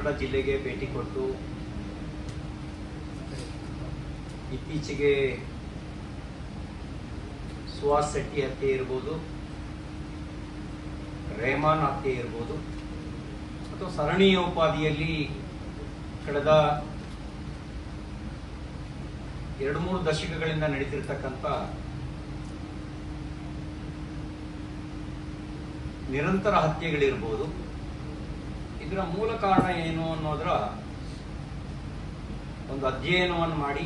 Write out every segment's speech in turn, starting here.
ಕನ್ನಡ ಜಿಲ್ಲೆಗೆ ಭೇಟಿ ಕೊಟ್ಟು ಇತ್ತೀಚೆಗೆ ಸುಹಾಸ್ ಶೆಟ್ಟಿ ಹತ್ಯೆ ಇರ್ಬೋದು, ರೆಹಮಾನ್ ಹತ್ಯೆ ಇರ್ಬೋದು, ಅಥವಾ ಸರಣಿಯೋಪಾದಿಯಲ್ಲಿ ಕಳೆದ 2-3 ದಶಕಗಳಿಂದ ನಡೀತಿರ್ತಕ್ಕಂಥ ನಿರಂತರ ಹತ್ಯೆಗಳಿರ್ಬೋದು. ಇದರ ಮೂಲ ಕಾರಣ ಏನು ಅನ್ನೋದರ ಒಂದು ಅಧ್ಯಯನವನ್ನು ಮಾಡಿ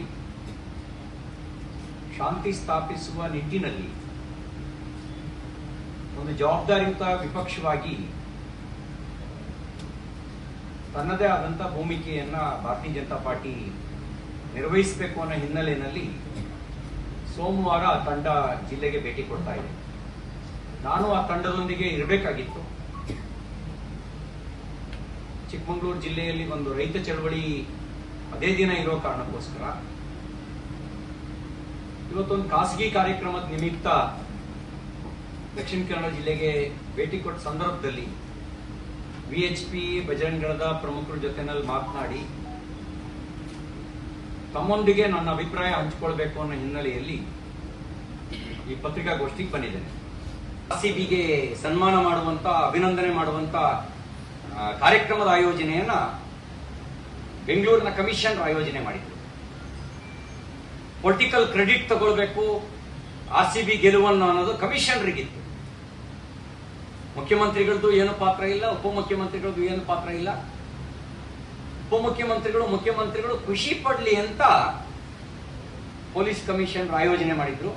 ಶಾಂತಿ ಸ್ಥಾಪಿಸುವ ನಿಟ್ಟಿನಲ್ಲಿ ಒಂದು ಜವಾಬ್ದಾರಿಯುತ ವಿಪಕ್ಷವಾಗಿ ತನ್ನದೇ ಆದಂಥ ಭೂಮಿಕೆಯನ್ನ ಭಾರತೀಯ ಜನತಾ ಪಾರ್ಟಿ ನಿರ್ವಹಿಸಬೇಕು ಅನ್ನೋ ಹಿನ್ನೆಲೆಯಲ್ಲಿ ಸೋಮವಾರ ತಂಡ ಜಿಲ್ಲೆಗೆ ಭೇಟಿ ಕೊಡ್ತಾ ಇದೆ. ನಾನು ಆ ತಂಡದೊಂದಿಗೆ ಇರಬೇಕಾಗಿತ್ತು. ಚಿಕ್ಕಮಗಳೂರು ಜಿಲ್ಲೆಯಲ್ಲಿ ಒಂದು ರೈತ ಚಳವಳಿ ಅದೇ ದಿನ ಇರೋ ಕಾರಣಕ್ಕೋಸ್ಕರ ಇವತ್ತೊಂದು ಖಾಸಗಿ ಕಾರ್ಯಕ್ರಮದ ನಿಮಿತ್ತ ದಕ್ಷಿಣ ಕನ್ನಡ ಜಿಲ್ಲೆಗೆ ಭೇಟಿ ಕೊಟ್ಟ ಸಂದರ್ಭದಲ್ಲಿ ವಿಎಚ್ಪಿ ಬಜರಂಗದಳದ ಪ್ರಮುಖರ ಜೊತೆನಲ್ಲಿ ಮಾತನಾಡಿ ತಮ್ಮೊಂದಿಗೆ ನನ್ನ ಅಭಿಪ್ರಾಯ ಹಂಚಿಕೊಳ್ಬೇಕು ಅನ್ನೋ ಹಿನ್ನೆಲೆಯಲ್ಲಿ ಈ ಪತ್ರಿಕಾಗೋಷ್ಠಿಗೆ ಬಂದಿದ್ದೇನೆ. ಆರ್ಸಿಬಿಗೆ ಸನ್ಮಾನ ಮಾಡುವಂತ, ಅಭಿನಂದನೆ ಮಾಡುವಂತ ಕಾರ್ಯಕ್ರಮದ ಆಯೋಜನೆಯನ್ನ ಬೆಂಗಳೂರಿನ ಕಮಿಷನರ್ ಆಯೋಜನೆ ಮಾಡಿದ್ರು. ಪೊಲಿಟಿಕಲ್ ಕ್ರೆಡಿಟ್ ತಗೊಳ್ಬೇಕು ಆರ್ಸಿಬಿ ಗೆಲುವನ್ನು ಅನ್ನೋದು ಕಮಿಷನರಿಗಿತ್ತು. ಮುಖ್ಯಮಂತ್ರಿಗಳದ್ದು ಏನು ಪಾತ್ರ ಇಲ್ಲ, ಉಪಮುಖ್ಯಮಂತ್ರಿಗಳದ್ದು ಏನು ಪಾತ್ರ ಇಲ್ಲ. ಉಪಮುಖ್ಯಮಂತ್ರಿಗಳು, ಮುಖ್ಯಮಂತ್ರಿಗಳು ಖುಷಿ ಪಡ್ಲಿ ಅಂತ ಪೊಲೀಸ್ ಕಮಿಷನರ್ ಆಯೋಜನೆ ಮಾಡಿದ್ರು.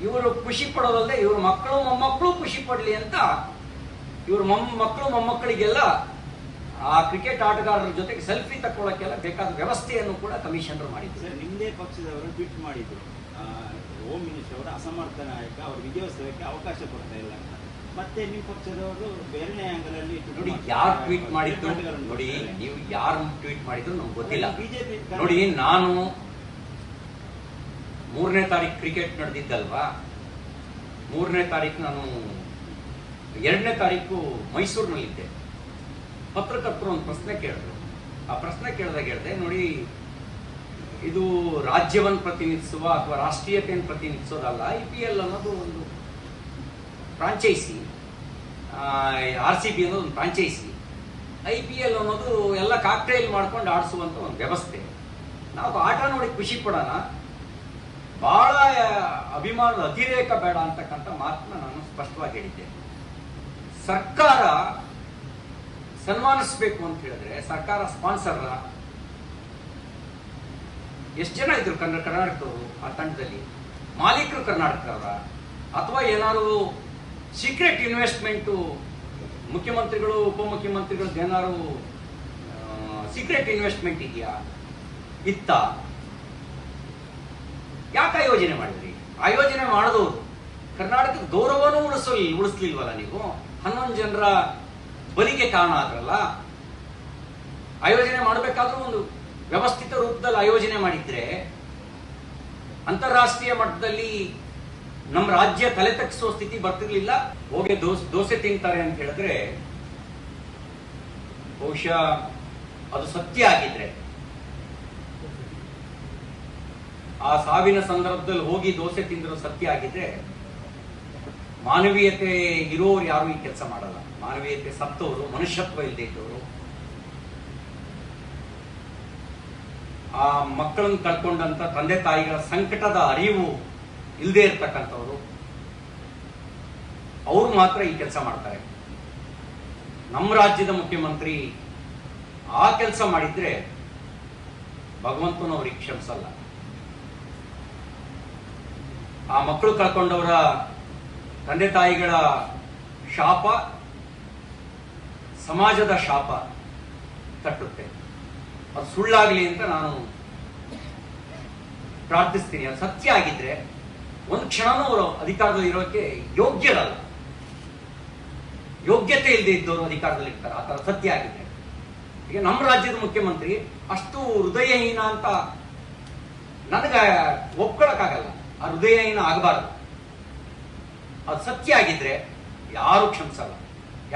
ಇವರು ಖುಷಿ ಪಡೋದಲ್ಲದೆ ಇವ್ರ ಮಕ್ಕಳು ಮೊಮ್ಮಕ್ಕಳು ಖುಷಿ ಪಡ್ಲಿ ಅಂತ ಇವ್ರ ಮಕ್ಕಳು ಮೊಮ್ಮಕ್ಕಳಿಗೆಲ್ಲ ಆ ಕ್ರಿಕೆಟ್ ಆಟಗಾರರ ಜೊತೆಗೆ ಸೆಲ್ಫಿ ತಕ್ಕೊಳ್ಳೋಕ್ಕೆಲ್ಲ ಬೇಕಾದ ವ್ಯವಸ್ಥೆಯನ್ನು ಕೂಡ ಕಮಿಷನರ್ ಮಾಡಿದ್ರು. ನಿಮ್ಮದೇ ಪಕ್ಷದವರು ಟ್ವೀಟ್ ಮಾಡಿದ್ರು, ಹೋಮ್ ಮಿನಿಸ್ಟರ್ ಅವರ ಅಸಮರ್ಥ ನಾಯಕ, ಅವ್ರ ವಿಜಯೋತ್ಸವಕ್ಕೆ ಅವಕಾಶ ಕೊಡ್ತಾ ಇಲ್ಲ. ಮತ್ತೆ ನಿಮ್ಮ ಪಕ್ಷದವರು ಬೇರೆ ಆಂಗಲ್ ಅಲ್ಲಿ ನೋಡಿ ಯಾರು ಟ್ವೀಟ್ ಮಾಡಿದ್ರು, ನೋಡಿ ನೀವು ಯಾರು ಟ್ವೀಟ್ ಮಾಡಿದ್ರು ನಮ್ಗೆ ಗೊತ್ತಿಲ್ಲ. ಬಿಜೆಪಿ ನೋಡಿ, ನಾನು 3ನೇ ತಾರೀಕು ಕ್ರಿಕೆಟ್ ನಡೆದಿದ್ದಲ್ವಾ, 3ನೇ ತಾರೀಕು ನಾನು 2ನೇ ತಾರೀಕು ಮೈಸೂರಿನಲ್ಲಿದ್ದೆ. ಪತ್ರಕರ್ತರು ಒಂದು ಪ್ರಶ್ನೆ ಕೇಳಿದ್ರು. ಆ ಪ್ರಶ್ನೆ ಕೇಳಿದಾಗ ಹೇಳಿದೆ, ನೋಡಿ ಇದು ರಾಜ್ಯವನ್ನು ಪ್ರತಿನಿಧಿಸುವ ಅಥವಾ ರಾಷ್ಟ್ರೀಯತೆಯನ್ನು ಪ್ರತಿನಿಧಿಸೋದಲ್ಲ. IPL ಅನ್ನೋದು ಒಂದು ಫ್ರಾಂಚೈಸಿ, RCB ಅನ್ನೋದು ಒಂದು ಫ್ರಾಂಚೈಸಿ, IPL ಅನ್ನೋದು ಎಲ್ಲ ಕಾಕ್ಟೈಲ್ ಮಾಡ್ಕೊಂಡು ಆಡಿಸುವಂತ ಒಂದು ವ್ಯವಸ್ಥೆ. ನಾವು ಆಟ ನೋಡಿ ಖುಷಿ ಪಡೋಣ, ಬಹಳ ಅಭಿಮಾನದ ಅತಿರೇಕ ಬೇಡ ಅಂತಕ್ಕಂಥ ಮಾತನ್ನ ನಾನು ಸ್ಪಷ್ಟವಾಗಿ ಹೇಳಿದ್ದೆ. ಸರ್ಕಾರ ಸನ್ಮಾನಿಸಬೇಕು ಅಂತ ಹೇಳಿದ್ರೆ ಸರ್ಕಾರ ಸ್ಪಾನ್ಸರ್ ಎಷ್ಟು ಜನ ಇದ್ರು ಕರ್ನಾಟಕದವರು ಆ ತಂಡದಲ್ಲಿ? ಮಾಲೀಕರು ಕರ್ನಾಟಕದವರ ಅಥವಾ ಏನಾದ್ರು ಸೀಕ್ರೆಟ್ ಇನ್ವೆಸ್ಟ್ಮೆಂಟ್ ಮುಖ್ಯಮಂತ್ರಿಗಳು ಉಪಮುಖ್ಯಮಂತ್ರಿಗಳು ಏನಾದ್ರು ಸೀಕ್ರೆಟ್ ಇನ್ವೆಸ್ಟ್ಮೆಂಟ್ ಇದೆಯಾ? ಇತ್ತ ಯಾಕೆ ಆಯೋಜನೆ ಮಾಡಿದ್ರಿ? ಆಯೋಜನೆ ಮಾಡಿದವರು ಕರ್ನಾಟಕದ ಗೌರವನೂ ಉಳಿಸ್ಲಿಲ್ವಲ್ಲ ನೀವು? 11 ಜನರ ಬಲಿಗೆ ಕಾರಣ ಆದ್ರಲ್ಲ. ಆಯೋಜನೆ ಮಾಡಬೇಕಾದ್ರೂ ಒಂದು ವ್ಯವಸ್ಥಿತ ರೂಪದಲ್ಲಿ ಆಯೋಜನೆ ಮಾಡಿದ್ರೆ ಅಂತಾರಾಷ್ಟ್ರೀಯ ಮಟ್ಟದಲ್ಲಿ ನಮ್ಮ ರಾಜ್ಯ ತಲೆ ತಗ್ಗಿಸುವ ಸ್ಥಿತಿ ಬರ್ತಿರ್ಲಿಲ್ಲ. ಹೋಗಿ ದೋಸೆ ತಿಂತಾರೆ ಅಂತ ಹೇಳಿದ್ರೆ ಬಹುಶಃ ಅದು ಸತ್ಯ ಆಗಿದ್ರೆ, ಆ ಸಾವಿನ ಸಂದರ್ಭದಲ್ಲಿ ಹೋಗಿ ದೋಸೆ ತಿಂದಿರೋ ಸತ್ಯ ಆಗಿದ್ರೆ, ಮಾನವೀಯತೆ ಇರೋರು ಯಾರು ಈ ಕೆಲಸ ಮಾಡಲ್ಲ. ಮಾನವೀಯತೆ ಸತ್ತವರು, ಮನುಷ್ಯತ್ವ ಇಲ್ಲದೆ ಇದ್ದವರು, ಆ ಮಕ್ಕಳನ್ನು ಕಳ್ಕೊಂಡಂತ ತಂದೆ ತಾಯಿಗಳ ಸಂಕಟದ ಅರಿವು ಇಲ್ಲದೆ ಇರ್ತಕ್ಕಂಥವ್ರು, ಅವರು ಮಾತ್ರ ಈ ಕೆಲಸ ಮಾಡ್ತಾರೆ. ನಮ್ಮ ರಾಜ್ಯದ ಮುಖ್ಯಮಂತ್ರಿ ಆ ಕೆಲಸ ಮಾಡಿದ್ರೆ ಭಗವಂತನು ಅವ್ರಿಗೆ ಕ್ಷಮಿಸಲ್ಲ. ಆ ಮಕ್ಕಳು ಕಳ್ಕೊಂಡವರ ತಂದೆ ತಾಯಿಗಳ ಶಾಪ ಸಮಾಜದ ಶಾಪ ತಟ್ಟುತ್ತೆ. ಅದು ಸುಳ್ಳಾಗಲಿ ಅಂತ ನಾನು ಪ್ರಾರ್ಥಿಸ್ತೀನಿ. ಅದು ಸತ್ಯ ಆಗಿದ್ರೆ ಒಂದು ಕ್ಷಣನೂ ಅವರು ಅಧಿಕಾರದಲ್ಲಿ ಇರೋಕೆ ಯೋಗ್ಯರಲ್ಲ. ಯೋಗ್ಯತೆ ಇಲ್ಲದೆ ಇದ್ದವರು ಅಧಿಕಾರದಲ್ಲಿ ಇರ್ತಾರೆ ಆ ತರ ಸತ್ಯ ಆಗಿದ್ರೆ. ಈಗ ನಮ್ಮ ರಾಜ್ಯದ ಮುಖ್ಯಮಂತ್ರಿ ಅಷ್ಟು ಹೃದಯಹೀನ ಅಂತ ನನಗೆ ಒಪ್ಕೊಳಕ್ಕಾಗಲ್ಲ. ಆ ಹೃದಯಹೀನ ಆಗಬಾರ್ದು. ಅದು ಸತ್ಯ ಆಗಿದ್ರೆ ಯಾರು ಕ್ಷಮಿಸಲ್ಲ.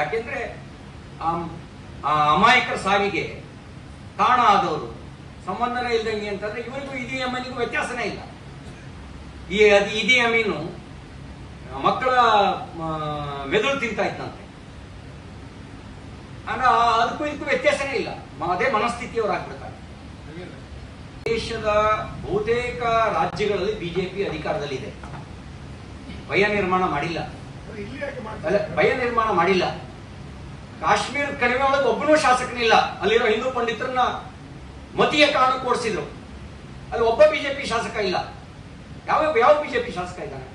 ಯಾಕೆಂದ್ರೆ ಆ ಅಮಾಯಕರ ಸಾವಿಗೆ ಕಾರಣ ಆದವರು ಸಂಬಂಧನೇ ಇಲ್ದಂಗೆ ಅಂತಂದ್ರೆ ಇವರಿಗೂ ಇಡಿ ಅಮೀನಿಗೂ ವ್ಯತ್ಯಾಸನೇ ಇಲ್ಲ. ಇಡಿ ಅಮೀನು ಮಕ್ಕಳ ಮೆದುಳು ತಿಂತಾ ಇದ್ದಂತೆ, ಅದಕ್ಕೂ ಇದಕ್ಕೂ ವ್ಯತ್ಯಾಸನೇ ಇಲ್ಲ. ಅದೇ ಮನಸ್ಥಿತಿಯವರು ಆಗ್ಬಿಡ್ತಾರೆ. ದೇಶದ ಬಹುತೇಕ ರಾಜ್ಯಗಳಲ್ಲಿ ಬಿಜೆಪಿ ಅಧಿಕಾರದಲ್ಲಿದೆ. ಭಯ ನಿರ್ಮಾಣ ಮಾಡಿಲ್ಲ. ಭಯ ನಿರ್ಮಾಣ ಮಾಡಿಲ್ಲ. ಕಾಶ್ಮೀರ ಕಣಿವೆ ಒಳಗೆ ಒಬ್ಬನೂ ಶಾಸಕನಿಲ್ಲ. ಅಲ್ಲಿರೋ ಹಿಂದೂ ಪಂಡಿತರನ್ನ ಮತೀಯ ಕಾರಣಕ್ಕೆ ಓಡಿಸಿದ್ರು. ಅಲ್ಲಿ ಒಬ್ಬ ಬಿಜೆಪಿ ಶಾಸಕ ಇಲ್ಲ. ಯಾವ ಬಿಜೆಪಿ ಶಾಸಕ ಇದ್ದಾನೆ?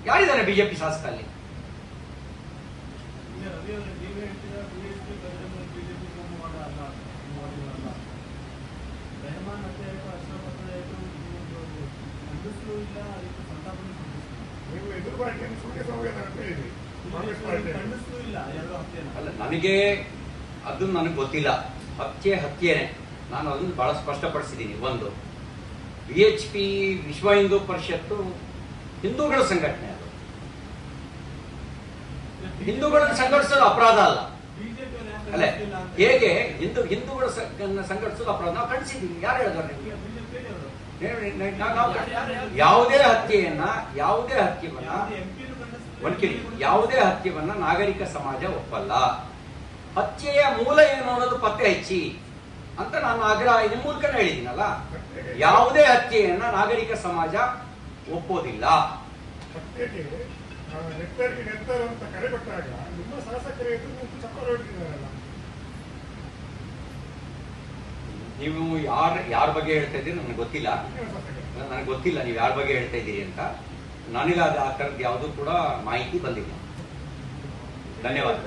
ಯಾರಿದ್ದಾನೆ ಬಿಜೆಪಿ ಶಾಸಕ ಅಲ್ಲಿ? ಅಲ್ಲ, ನನಗೆ ಗೊತ್ತಿಲ್ಲ. ಹತ್ಯೆನೆ. ನಾನು ಅದನ್ನು ಬಹಳ ಸ್ಪಷ್ಟಪಡಿಸಿದ್ದೀನಿ. ಒಂದು, BHP ವಿಶ್ವ ಹಿಂದೂ ಪರಿಷತ್ತು ಹಿಂದೂಗಳ ಸಂಘಟನೆ. ಅದು ಹಿಂದೂಗಳನ್ನು ಸಂಘಟಿಸೋದು ಅಪರಾಧ ಅಲ್ಲ. ಅಲ್ಲ, ಹೇಗೆ ಹಿಂದೂಗಳ ಸಂಘಟಿಸೋದು ಅಪರಾಧ ನಾವು ಖಂಡಿಸಿದ್ದೀವಿ. ಯಾರು ಹೇಳಿದಾರೆ? ಯಾವುದೇ ಹತ್ಯವನ್ನ ನಾಗರಿಕ ಸಮಾಜ ಒಪ್ಪಲ್ಲ. ಹತ್ಯೆಯ ಮೂಲ ಏನು ಅನ್ನೋದು ಪತ್ತೆ ಹಚ್ಚಿ ಅಂತ ನಾನು ಆಗ್ರಹ ನಿಮ್ಮ ಮೂಲಕನೇ ಹೇಳಿದ್ದೀನಲ್ಲ. ಯಾವುದೇ ಹತ್ಯೆಯನ್ನ ನಾಗರಿಕ ಸಮಾಜ ಒಪ್ಪೋದಿಲ್ಲ. ನೀವು ಯಾರ ಬಗ್ಗೆ ಹೇಳ್ತಾ ಇದ್ದೀರಿ ನನಗೆ ಗೊತ್ತಿಲ್ಲ. ನೀವು ಯಾರ ಬಗ್ಗೆ ಹೇಳ್ತಾ ಇದ್ದೀರಿ ಅಂತ. ನನಗೆ ಆ ಥರದ್ದು ಯಾವುದೂ ಕೂಡ ಮಾಹಿತಿ ಬಂದಿಲ್ಲ. ಧನ್ಯವಾದ.